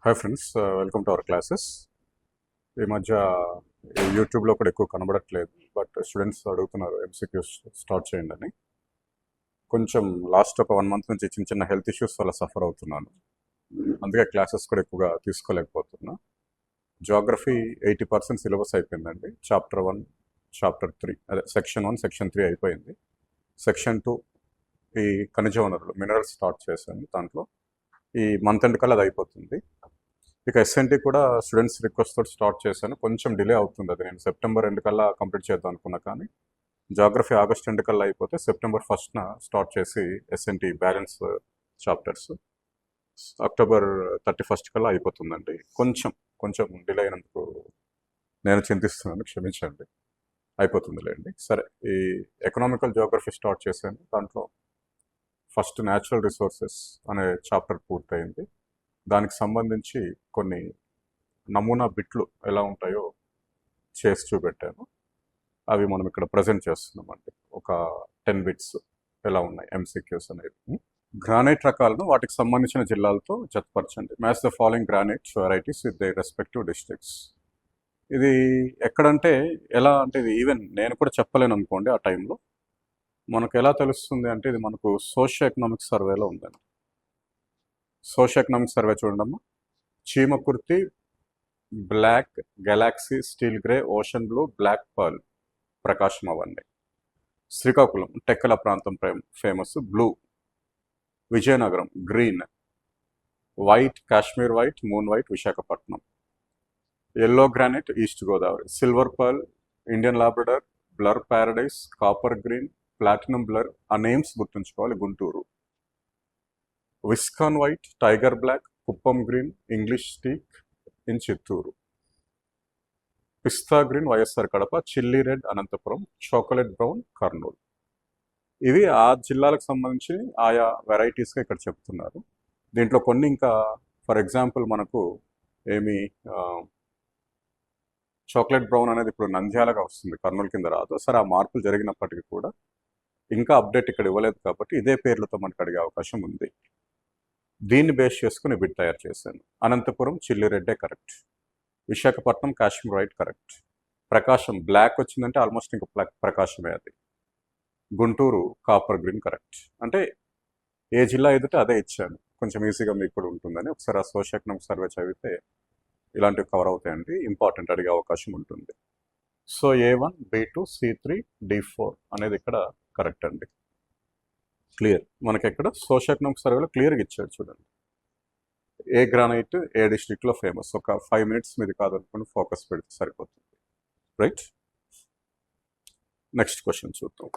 Hi friends, welcome to our classes. ఈ మధ్య యూట్యూబ్లో కూడా ఎక్కువ కనబడట్లేదు, బట్ స్టూడెంట్స్ అడుగుతున్నారు ఎంసీక్యూస్ స్టార్ట్ చేయండి అని. కొంచెం లాస్ట్ ఒక 1 మంత్ నుంచి చిన్న చిన్న హెల్త్ ఇష్యూస్ వల్ల సఫర్ అవుతున్నాను, అందుకే క్లాసెస్ కూడా ఎక్కువగా తీసుకోలేకపోతున్నా. జాగ్రఫీ 80% సిలబస్ అయిపోయిందండి. చాప్టర్ 1, చాప్టర్ 3, అదే సెక్షన్ 1, సెక్షన్ 3 అయిపోయింది. సెక్షన్ 2 ఈ ఖనిజ వనరులు మినరల్స్ స్టార్ట్ చేశాను. దాంట్లో ఈ మంత్ ఎండ్ కల్లా అది అయిపోతుంది. ఇక ఎస్ఎన్టీ కూడా స్టూడెంట్స్ రిక్వెస్ట్ తోటి స్టార్ట్ చేశాను. కొంచెం డిలే అవుతుంది, అది నేను సెప్టెంబర్ ఎండ్ కల్లా కంప్లీట్ చేద్దాం అనుకున్నా. కానీ జాగ్రఫీ ఆగస్ట్ ఎండ్ కల్లా అయిపోతే సెప్టెంబర్ 1న స్టార్ట్ చేసి ఎస్ఎన్టీ బ్యాలెన్స్ చాప్టర్స్ అక్టోబర్ 31 కల్లా అయిపోతుందండి. కొంచెం డిలే అయినందుకు నేను చింతిస్తున్నాను, క్షమించండి. అయిపోతుందిలేండి. సరే, ఈ ఎకనామికల్ జాగ్రఫీ స్టార్ట్ చేశాను. దాంట్లో ఫస్ట్ న్యాచురల్ రిసోర్సెస్ అనే చాప్టర్ పూర్తయింది. దానికి సంబంధించి కొన్ని నమూనా బిట్లు ఎలా ఉంటాయో చేసి చూపెట్టాను. అవి మనం ఇక్కడ ప్రజెంట్ చేస్తున్నామండి. ఒక 10 బిట్స్ ఎలా ఉన్నాయి ఎంసీక్యూస్ అనేవి. గ్రానైట్ రకాలను వాటికి సంబంధించిన జిల్లాలతో జతపరచండి. Match the following granite varieties with the respective districts. ఇది ఎక్కడంటే ఎలా అంటే, ఇది ఈవెన్ నేను కూడా చెప్పలేను అనుకోండి. ఆ టైంలో మనకు ఎలా తెలుస్తుంది అంటే, ఇది మనకు సోషియో ఎకనామిక్ సర్వేలో ఉందండి. సోషియో ఎకనామిక్ సర్వే చూడమ్మా. Chimakurthi, black, galaxy, steel grey, ocean blue, black pearl Prakasam అవన్నీ. శ్రీకాకుళం టెక్కల ప్రాంతం famous blue. Vizianagaram green. White Kashmir white, moon white Visakhapatnam. Yellow granite East Godavari. Silver pearl Indian labrador, blue paradise, copper green, platinum blue. ఆ names గుర్తుంచుకోవాలి. Guntur. Viscon white, tiger black, Kuppam green, English teak in Chittoor. Pista green YSR Kadapa, chilli red Anantapur, chocolate brown Kurnool. ఇవి ఆ జిల్లాలకు సంబంధించి ఆయా వెరైటీస్గా ఇక్కడ చెప్తున్నారు. దీంట్లో కొన్ని ఇంకా ఫర్ ఎగ్జాంపుల్ మనకు చాక్లెట్ బ్రౌన్ అనేది ఇప్పుడు నంద్యాలగా వస్తుంది, కర్నూలు కింద రాదు. సరే, ఆ మార్పులు జరిగినప్పటికీ కూడా ఇంకా అప్డేట్ ఇక్కడ ఇవ్వలేదు కాబట్టి ఇదే పేర్లతో మనకు అడిగే అవకాశం ఉంది. దీన్ని బేస్ చేసుకుని బిట్ తయారు చేశాను. అనంతపురం చిల్లీ రెడ్డే correct. Visakhapatnam Kashmir white correct. Prakasam black వచ్చిందంటే ఆల్మోస్ట్ ఇంకా ప్రకాశమే అది. Guntur copper green correct. అంటే ఏ జిల్లా ఎదుట అదే ఇచ్చాను, కొంచెం ఈజీగా మీకు కూడా ఉంటుందని. ఒకసారి ఆ సోషియో ఎకనామిక్ సర్వే చదివితే ఇలాంటివి కవర్ అవుతాయండి. ఇంపార్టెంట్, అడిగే అవకాశం ఉంటుంది. So A1, B2, C3, D4 అనేది ఇక్కడ కరెక్ట్ అండి. క్లియర్. మనకి ఎక్కడ సోషియో ఎకనామిక్ సర్వేలో క్లియర్గా ఇచ్చాడు చూడండి. ఏ గ్రానైట్ ఏ డిస్ట్రిక్ట్లో ఫేమస్. ఒక 5 మినిట్స్ మీది కాదనుకోండి, ఫోకస్ పెడితే సరిపోతుంది. రైట్. నెక్స్ట్ క్వశ్చన్ చూద్దాం.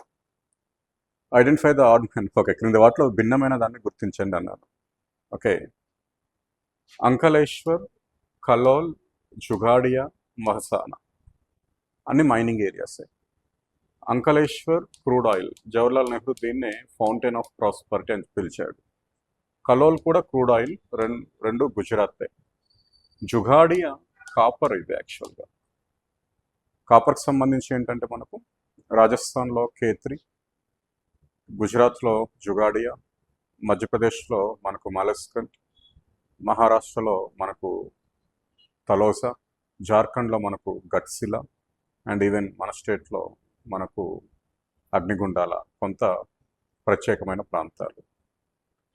Identify the odd man. Okay, క్రింది వాటిలో భిన్నమైన దాన్ని గుర్తించండి అన్నారు. ఓకే, అంకలేశ్వర్, కలోల్, జుగాడియా, మహసానా అన్ని మైనింగ్ ఏరియాసే. అంకలేశ్వర్ క్రూడ్ ఆయిల్, జవహర్లాల్ నెహ్రూ దీన్నే ఫౌంటైన్ ఆఫ్ ప్రాస్పరిటీ అని పిలిచాడు. కలోల్ కూడా క్రూడ్ ఆయిల్, రెండు గుజరాతే. జుగాడియా కాపర్. ఇది యాక్చువల్గా కాపర్కి సంబంధించి ఏంటంటే మనకు రాజస్థాన్లో ఖేత్రి, గుజరాత్లో జుగాడియా, మధ్యప్రదేశ్లో మనకు మాలస్కండ్, మహారాష్ట్రలో మనకు తలోసా, జార్ఖండ్లో మనకు గట్సిలా, అండ్ ఈవెన్ మన స్టేట్లో మనకు అగ్నిగుండాల కొంత ప్రత్యేకమైన ప్రాంతాలు.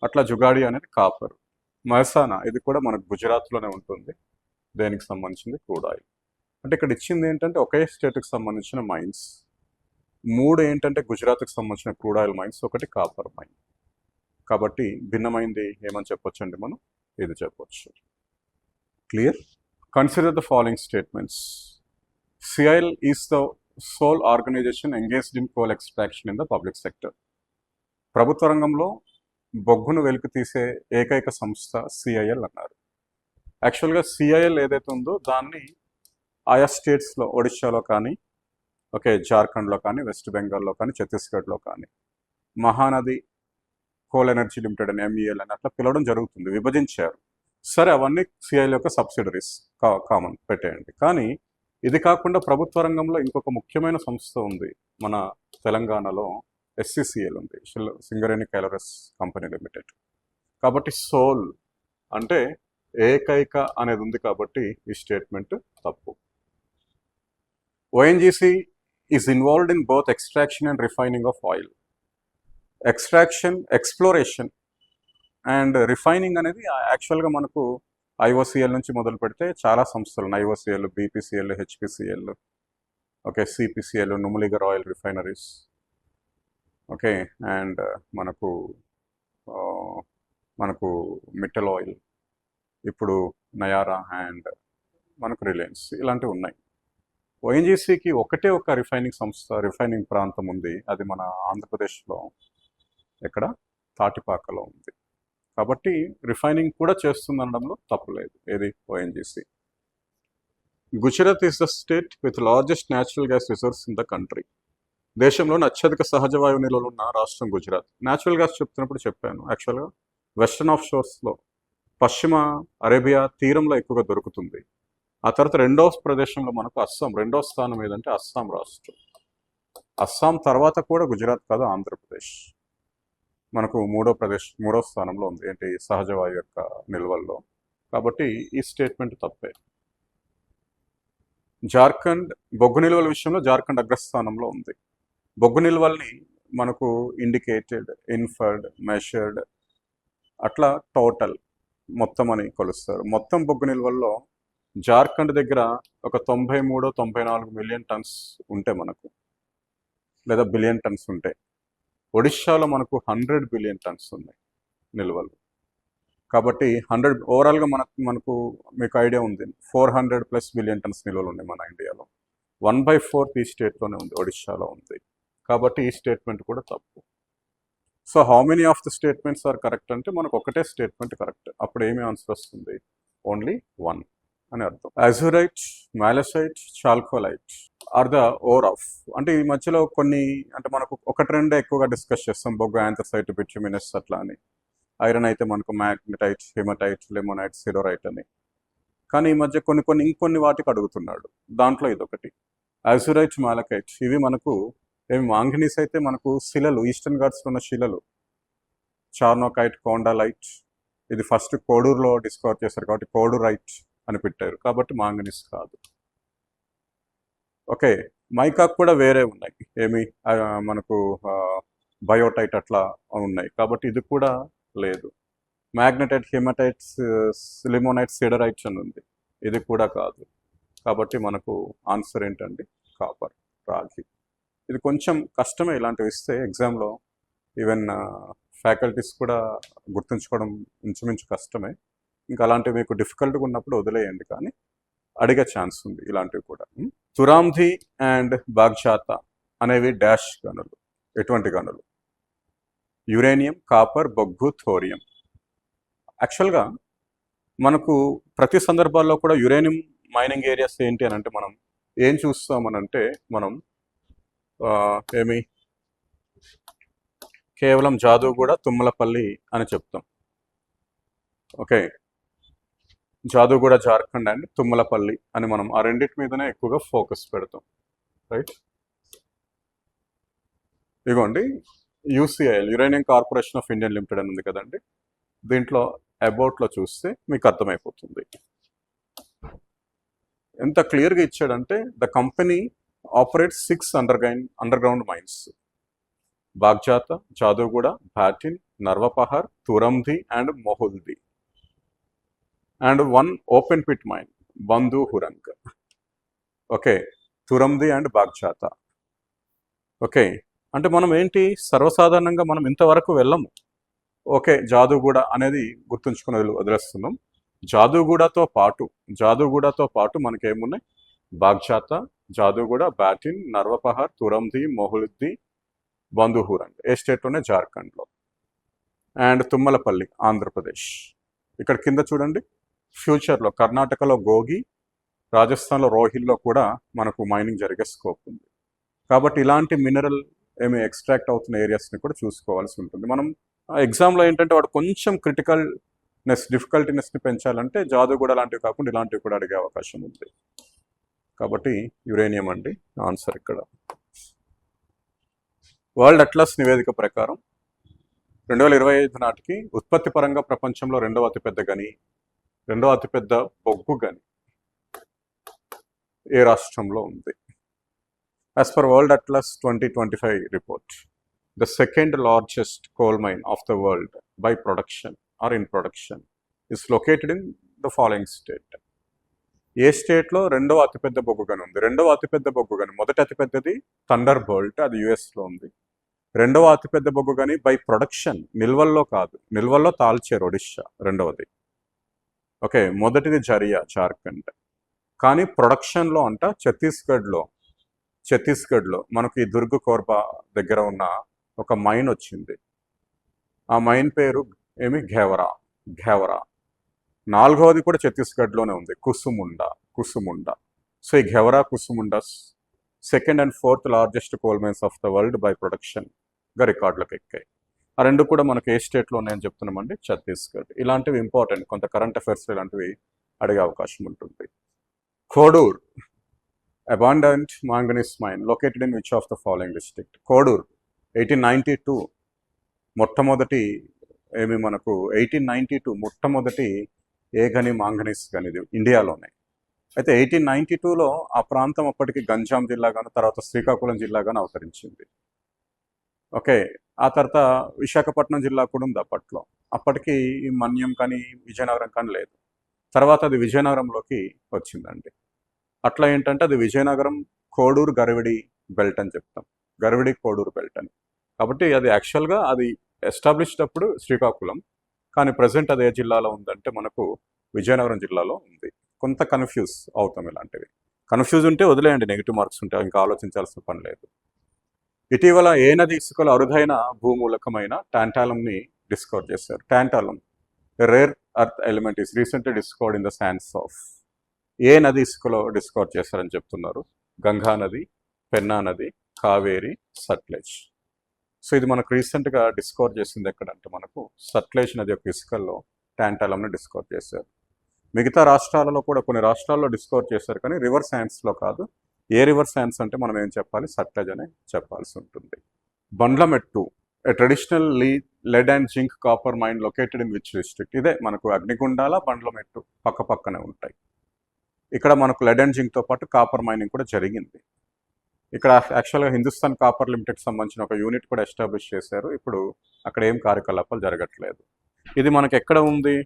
అట్లా జుగాడి అనేది కాపర్. మహసానా ఇది కూడా మనకు గుజరాత్లోనే ఉంటుంది. దేనికి సంబంధించింది? Crude oil. అంటే ఇక్కడ ఇచ్చింది ఏంటంటే ఒకే స్టేట్కి సంబంధించిన మైన్స్. 3 ఏంటంటే గుజరాత్కి సంబంధించిన క్రూడ్ ఆయిల్ మైన్స్, ఒకటి కాపర్ మైన్. కాబట్టి భిన్నమైంది ఏమని చెప్పొచ్చు అండి మనం? ఇది చెప్పొచ్చు. Clear. Consider the following statements. CIL is the sole organisation engaged in coal extraction in the public sector. ప్రభుత్వ రంగంలో బొగ్గును వెలికి తీసే ఏకైక సంస్థ CIL అన్నారు. యాక్చువల్గా CIL ఏదైతే ఉందో దాన్ని ఆయా స్టేట్స్లో, ఒడిశాలో కానీ, ఓకే, జార్ఖండ్లో కానీ, వెస్ట్ బెంగాల్లో కానీ, ఛత్తీస్గఢ్లో కానీ మహానది కోల్ ఎనర్జీ లిమిటెడ్ అని MEL అని అట్లా పిలవడం జరుగుతుంది, విభజించారు. సరే, అవన్నీ CIL యొక్క సబ్సిడరీస్, కామన్ పెట్టేయండి. కానీ ఇది కాకుండా ప్రభుత్వ రంగంలో ఇంకొక ముఖ్యమైన సంస్థ ఉంది మన తెలంగాణలో, SCCL ఉంది, సింగరేణి క్యాలరస్ కంపెనీ లిమిటెడ్. కాబట్టి సోల్ అంటే ఏకైక అనేది ఉంది కాబట్టి ఈ స్టేట్మెంట్ తప్పు. ONGC is involved in both extraction and refining of oil. Extraction, exploration and refining అనేది యాక్చువల్గా మనకు ఐఓసిఎల్ నుంచి మొదలు పెడితే చాలా సంస్థలు ఉన్నాయి. IOCL, BPCL, HPCL, okay, CPCL, Numaligarh oil refineries, okay, and మనకు మిట్టల్ ఆయిల్, ఇప్పుడు నయారా అండ్ మనకు రిలయన్స్, ఇలాంటివి ఉన్నాయి. ఓఎన్జీసీకి ఒకటే ఒక రిఫైనింగ్ సంస్థ, రిఫైనింగ్ ప్రాంతం ఉంది. అది మన ఆంధ్రప్రదేశ్లో ఎక్కడ, తాటిపాకలో ఉంది. కాబట్టి రిఫైనింగ్ కూడా చేస్తుందనడంలో తప్పులేదు. ఏది, ONGC. Gujarat is the state with largest natural gas reserves in the country. దేశంలోని అత్యధిక సహజ వాయువు నిల్వలు ఉన్న రాష్ట్రం గుజరాత్. న్యాచురల్ గ్యాస్ చెప్తున్నప్పుడు చెప్పాను, యాక్చువల్గా వెస్టర్న్ ఆఫ్ షోర్స్లో, పశ్చిమ అరేబియా తీరంలో ఎక్కువగా దొరుకుతుంది. ఆ తర్వాత రెండవ ప్రదేశంలో మనకు అస్సాం, రెండవ స్థానం ఏదంటే అస్సాం రాష్ట్రం. అస్సాం తర్వాత కూడా గుజరాత్ కాదు, ఆంధ్రప్రదేశ్ మనకు మూడో స్థానంలో ఉంది ఏంటి, సహజ వాయువు యొక్క నిల్వల్లో. కాబట్టి ఈ స్టేట్మెంట్ తప్పే. జార్ఖండ్ బొగ్గు నిల్వల విషయంలో జార్ఖండ్ అగ్రస్థానంలో ఉంది. బొగ్గు నిల్వల్ని మనకు ఇండికేటెడ్, ఇన్ఫర్డ్, మెషర్డ్, అట్లా టోటల్ మొత్తం అని కొలుస్తారు. మొత్తం బొగ్గు నిల్వల్లో జార్ఖండ్ దగ్గర ఒక 93-94 మిలియన్ టన్స్ ఉంటే మనకు, లేదా బిలియన్ టన్స్ ఉంటాయి. ఒడిశాలో మనకు 100 బిలియన్ టన్స్ ఉన్నాయి నిల్వలు. కాబట్టి 100 ఓవరాల్గా మనకు మీకు ఐడియా ఉంది, 400+ బిలియన్ టన్స్ నిల్వలు ఉన్నాయి మన ఇండియాలో. 1/4 ఈ స్టేట్లోనే ఉంది, ఒడిశాలో ఉంది. కాబట్టి ఈ స్టేట్మెంట్ కూడా తప్పు. So how many of the statements are correct అంటే మనకు ఒకటే స్టేట్మెంట్ కరెక్ట్. అప్పుడు ఏమి ఆన్సర్ వస్తుంది, ఓన్లీ 1 అని అర్థం. అజూరైట్, మాలసైట్, చాల్కోలైట్ ఆర్ ద ఓర్ ఆఫ్. అంటే ఈ మధ్యలో కొన్ని, అంటే మనకు ఒకటి రెండే ఎక్కువగా డిస్కస్ చేస్తాం, బొగ్గు, యాంథ్రసైట్, బిట్యుమినస్ అట్లా అని. ఐరన్ అయితే మనకు మ్యాగ్నటైట్, హెమటైట్, లెమోనైట్, సిడోరైట్ అని. కానీ ఈ మధ్య ఇంకొన్ని వాటికి అడుగుతున్నాడు. దాంట్లో ఇదొకటి, అజూరైట్, మాలకైట్. ఇవి మనకు మాంగనీస్ అయితే మనకు శిలలు, ఈస్టర్న్ ఘాట్స్లో ఉన్న శిలలు, చార్నోకైట్, కోండాలైట్. ఇది ఫస్ట్ కోడూరులో డిస్కవర్ చేశారు కాబట్టి కోడూరైట్ అని పెట్టారు. కాబట్టి మాంగనీస్ కాదు. ఓకే, మైకాకు కూడా వేరే ఉన్నాయి, ఏమి మనకు బయోటైట్ అట్లా ఉన్నాయి. కాబట్టి ఇది కూడా లేదు. మ్యాగ్నటైట్, హెమటైట్స్, లిమోనైట్, సిడరైట్స్ అని ఉంది, ఇది కూడా కాదు. కాబట్టి మనకు ఆన్సర్ ఏంటండి, కాపర్, రాగి. ఇది కొంచెం కష్టమే, ఇలాంటివి ఇస్తే ఎగ్జామ్లో ఈవెన్ ఫ్యాకల్టీస్ కూడా గుర్తుంచుకోవడం ఇంచుమించు కష్టమే. ఇంకా అలాంటివి మీకు డిఫికల్ట్గా ఉన్నప్పుడు వదిలేయండి, కానీ అడిగే ఛాన్స్ ఉంది ఇలాంటివి కూడా. తురాంధి అండ్ బాగ్జాత అనేవి డాష్ గనులు. ఎటువంటి గనులు? యురేనియం, కాపర్, బొగ్గు, థోరియం. యాక్చువల్గా మనకు ప్రతి సందర్భాల్లో కూడా యురేనియం మైనింగ్ ఏరియాస్ ఏంటి అని అంటే మనం ఏం చూస్తామనంటే, మనం కేవలం జాదుగూడ, తుమ్మలపల్లి అని చెప్తాం. ఓకే, జాదుగూడ జార్ఖండ్ అండ్ తుమ్మలపల్లి అని మనం ఆ రెండింటి మీదనే ఎక్కువగా ఫోకస్ పెడతాం, రైట్? ఇదిగోండి, UCIL, uranium corporation of India limited అని ఉంది కదండి. దీంట్లో అబౌట్లో చూస్తే మీకు అర్థమైపోతుంది. ఎంత క్లియర్గా ఇచ్చాడంటే, the company operates 6 underground mines: Bagjata, Jaduguda, Bhatin, Narwapahar, Turamdih and Mohuldih, and 1 open pit mine, Banduhurang. Okay, Turamdih and Bagjata. Okay, అంటే మనం ఏంటి, సర్వసాధారణంగా మనం ఇంతవరకు వెళ్ళము. ఓకే, జాదుగూడ అనేది గుర్తుంచుకుని వదిలేస్తున్నాం. జాదుగూడతో పాటు మనకేమున్నాయి, బాగ్జాత, జాదుగూడ, భాటిన్, నర్వపహార్, తురంధి, మొహుల్ది, బంధు హురంగ్. ఏ స్టేట్లోనే, జార్ఖండ్లో. అండ్ తుమ్మలపల్లి, ఆంధ్రప్రదేశ్. ఇక్కడ కింద చూడండి, ఫ్యూచర్లో కర్ణాటకలో గోగి, రాజస్థాన్లో రోహిల్లో కూడా మనకు మైనింగ్ జరిగే స్కోప్ ఉంది. కాబట్టి ఇలాంటి మినరల్ ఎక్స్ట్రాక్ట్ అవుతున్న ఏరియాస్ని కూడా చూసుకోవాల్సి ఉంటుంది. మనం ఎగ్జామ్లో ఏంటంటే వాడు కొంచెం డిఫికల్టీనెస్ని పెంచాలంటే జాదుగూడ లాంటివి కాకుండా ఇలాంటివి కూడా అడిగే అవకాశం ఉంది. కాబట్టి యురేనియం అండి ఆన్సర్ ఇక్కడ. వరల్డ్ అట్లాస్ నివేదిక ప్రకారం 2025 నాటికి ఉత్పత్తి పరంగా ప్రపంచంలో 2వ అతిపెద్ద గని రెండో అతిపెద్ద బొగ్గు గని ఏ రాష్ట్రంలో ఉంది? As per World Atlas 2025 report, the second largest coal mine of the world by production or in production is located in the following state. ఏ స్టేట్లో రెండవ అతిపెద్ద బొగ్గు గని ఉంది? రెండవ అతిపెద్ద బొగ్గు గని, మొదటి అతిపెద్దది థండర్ బోల్ట్, అది యుఎస్లో ఉంది. రెండవ అతిపెద్ద బొగ్గు గని బై ప్రొడక్షన్, నిల్వల్లో కాదు, నిల్వల్లో తాల్చేరు ఒడిషా రెండవది. ఓకే, మొదటిది జరియా జార్ఖండ్. కానీ ప్రొడక్షన్లో అంట ఛత్తీస్గఢ్లో మనకి దుర్గ్ కోర్బా దగ్గర ఉన్న ఒక మైన్ వచ్చింది. ఆ మైన్ పేరు ఘేవరా. నాలుగవది కూడా ఛత్తీస్గఢ్లోనే ఉంది, కుసుముండా. సో ఈ Gevra, Kusmunda's second and fourth largest coal mines of the world by ప్రొడక్షన్గా రికార్డులకు ఎక్కాయి. ఆ రెండు కూడా మనకు ఏ స్టేట్లో ఉన్నాయని చెప్తున్నామండి? ఛత్తీస్గఢ్. ఇలాంటివి ఇంపార్టెంట్, కొంత కరెంట్ అఫైర్స్ ఇలాంటివి అడిగే అవకాశం ఉంటుంది. Kodur, abundant manganese mine located in which of the following district? Kodur 1892 మొట్టమొదటి మనకు 1892 మొట్టమొదటి ఏ గని మాంగనీస్ గని ఇండియాలోనే. అయితే 1892లో ఆ ప్రాంతం అప్పటికి గంజాం జిల్లాగాను, తర్వాత శ్రీకాకుళం జిల్లాగాను అవతరించింది. ఓకే, ఆ తర్వాత విశాఖపట్నం జిల్లా కూడా ఉంది అప్పట్లో. అప్పటికి మన్యం కానీ విజయనగరం కానీ లేదు. తర్వాత అది విజయనగరంలోకి వచ్చిందండి. అట్లా ఏంటంటే అది విజయనగరం కోడూరు గరివిడి బెల్ట్ అని చెప్తాం, గరివిడి కోడూరు బెల్ట్ అని. కాబట్టి అది యాక్చువల్గా అది ఎస్టాబ్లిష్డ్ అప్పుడు శ్రీకాకుళం, కానీ ప్రజెంట్ అది ఏ జిల్లాలో ఉందంటే మనకు విజయనగరం జిల్లాలో ఉంది. కొంత కన్ఫ్యూజ్ అవుతాం ఇలాంటివి. కన్ఫ్యూజ్ ఉంటే వదిలేయండి, నెగిటివ్ మార్క్స్ ఉంటాయి, ఇంకా ఆలోచించాల్సిన పని లేదు. ఇటీవల ఏ నది ఇసుకలో అరుదైన భూమూలకమైన టాంటాలంని డిస్కవర్ చేశారు? Tantalum rare earth element is recently discovered in the sands of. ఏ నది ఇసుకలో డిస్కవర్ చేశారని చెప్తున్నారు? గంగా నది, పెన్నా నది, కావేరి, సట్లెజ్. సో ఇది మనకు రీసెంట్గా డిస్కవర్ చేసింది ఎక్కడంటే మనకు సట్లెజ్ నది యొక్క ఇసుకల్లో టాంటాలంని డిస్కవర్ చేశారు. మిగతా రాష్ట్రాలలో కూడా కొన్ని రాష్ట్రాల్లో డిస్కవర్ చేశారు, కానీ రివర్ శాండ్స్లో కాదు. ఏ రివర్ శాండ్స్ అంటే మనం ఏం చెప్పాలి? సట్లెజ్ అనే చెప్పాల్సి ఉంటుంది. Bandlamettu, a traditional lead and zinc copper mine located in which district? ఇదే మనకు అగ్నిగుండాల, బండ్లమెట్టు పక్కనే ఉంటాయి. ఇక్కడ మనకు లెడ్ అండ్ జింక్తో పాటు కాపర్ మైనింగ్ కూడా జరిగింది. ఇక్కడ యాక్చువల్గా హిందుస్థాన్ కాపర్ లిమిటెడ్ సంబంధించిన ఒక యూనిట్ కూడా ఎస్టాబ్లిష్ చేశారు. ఇప్పుడు అక్కడ ఏం కార్యకలాపాలు జరగట్లేదు. ఇది మనకు ఎక్కడ ఉంది?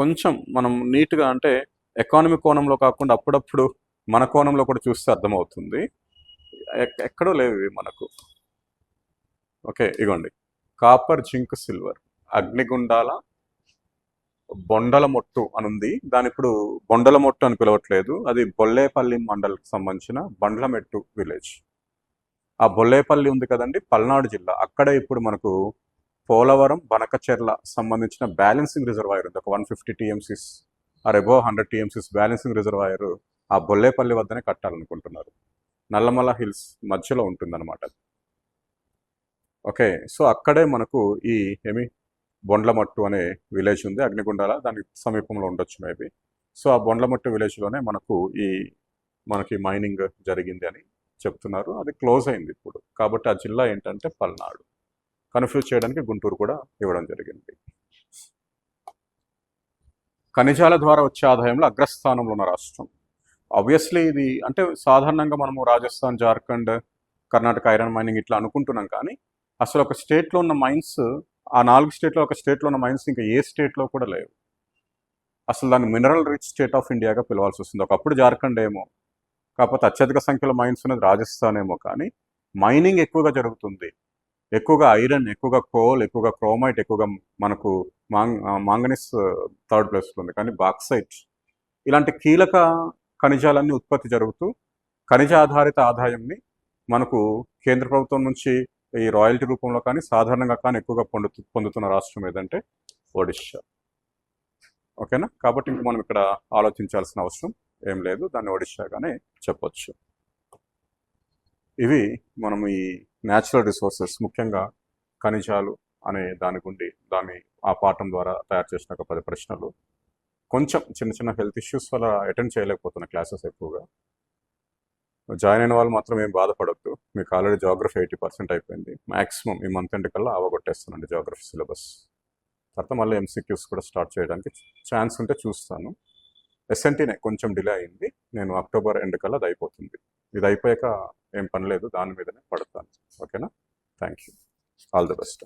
కొంచెం మనం నీట్గా అంటే ఎకానమీ కోణంలో కాకుండా అప్పుడప్పుడు మన కోణంలో కూడా చూస్తే అర్థమవుతుంది. ఎక్కడో లేవు ఇవి మనకు. ఓకే, ఇగోండి, కాపర్, జింక్, సిల్వర్, అగ్నిగుండాల, బొండలమొట్టు అని ఉంది. దాని ఇప్పుడు బొండలమొట్టు అని పిలవట్లేదు, అది బొల్లేపల్లి మండల్కి సంబంధించిన బండ్లమెట్టు విలేజ్. ఆ బొల్లేపల్లి ఉంది కదండి, పల్నాడు జిల్లా, అక్కడ ఇప్పుడు మనకు పోలవరం, బనకచెర్ల సంబంధించిన బ్యాలెన్సింగ్ రిజర్వాయర్ ఉంది. ఒక 150 TMCs or above 100 TMCs balancing reservoir ఆ బొల్లేపల్లి వద్దనే కట్టాలనుకుంటున్నారు. నల్లమల హిల్స్ మధ్యలో ఉంటుందన్నమాట. ఓకే, సో అక్కడే మనకు ఈ బొండ్లమట్టు అనే విలేజ్ ఉంది, అగ్నిగుండాల దానికి సమీపంలో ఉండొచ్చు మేబీ. సో ఆ బొండ్లమట్టు విలేజ్లోనే మనకి మైనింగ్ జరిగింది అని చెప్తున్నారు. అది క్లోజ్ అయింది ఇప్పుడు. కాబట్టి ఆ జిల్లా ఏంటంటే పల్నాడు. కన్ఫ్యూజ్ చేయడానికి గుంటూరు కూడా ఇవ్వడం జరిగింది. ఖనిజాల ద్వారా వచ్చే ఆదాయంలో అగ్రస్థానంలో ఉన్న రాష్ట్రం. ఆబ్వియస్లీ ఇది అంటే సాధారణంగా మనము రాజస్థాన్, జార్ఖండ్, కర్ణాటక ఐరన్ మైనింగ్ ఇట్లా అనుకుంటున్నాం, కానీ అసలు ఒక స్టేట్లో ఉన్న మైన్స్, ఆ 4 స్టేట్లో ఒక స్టేట్లో ఉన్న మైన్స్ ఇంకా ఏ స్టేట్లో కూడా లేవు. అసలు దాన్ని మినరల్ రిచ్ స్టేట్ ఆఫ్ ఇండియాగా పిలవాల్సి వస్తుంది. ఒకప్పుడు జార్ఖండ్ ఏమో, కాకపోతే అత్యధిక సంఖ్యలో మైన్స్ ఉన్నది రాజస్థాన్ ఏమో, కానీ మైనింగ్ ఎక్కువగా జరుగుతుంది. ఎక్కువగా ఐరన్, ఎక్కువగా కోల్, ఎక్కువగా క్రోమైట్, ఎక్కువగా మనకు మాంగనీస్ థర్డ్ ప్లేస్లో ఉంది. కానీ బాక్సైట్ ఇలాంటి కీలక ఖనిజాలన్నీ ఉత్పత్తి జరుగుతూ ఖనిజ ఆధారిత ఆదాయంని మనకు కేంద్ర ప్రభుత్వం నుంచి ఈ రాయల్టీ రూపంలో కానీ సాధారణంగా కానీ ఎక్కువగా పొందుతున్న రాష్ట్రం ఏదంటే ఒడిషా. ఓకేనా? కాబట్టి ఇంక మనం ఇక్కడ ఆలోచించాల్సిన అవసరం ఏం లేదు, దాన్ని ఒడిషాగానే చెప్పొచ్చు. ఇవి మనం ఈ న్యాచురల్ రిసోర్సెస్, ముఖ్యంగా ఖనిజాలు అనే దాని ఆ పాఠం ద్వారా తయారు చేసిన ఒక 10 ప్రశ్నలు. కొంచెం చిన్న హెల్త్ ఇష్యూస్ వల్ల అటెండ్ చేయలేకపోతున్న క్లాసెస్ ఎక్కువగా. జాయిన్ అయిన వాళ్ళు మాత్రం ఏం బాధపడద్దు, మీకు ఆల్రెడీ జాగ్రఫీ 80% అయిపోయింది. మ్యాక్సిమం ఈ మంత్ ఎండ్ కల్లా అవగొట్టేస్తానండి జాగ్రఫీ సిలబస్. తర్వాత మళ్ళీ ఎంసీక్యూస్ కూడా స్టార్ట్ చేయడానికి ఛాన్స్ ఉంటే చూస్తాను. ఎస్ఎన్టీనే కొంచెం డిలే అయింది. నేను అక్టోబర్ ఎండ్ కల్లా అది అయిపోతుంది. ఇది అయిపోయాక ఏం పని లేదు, దాని మీదనే పడతాను. ఓకేనా? Thank you. All the best.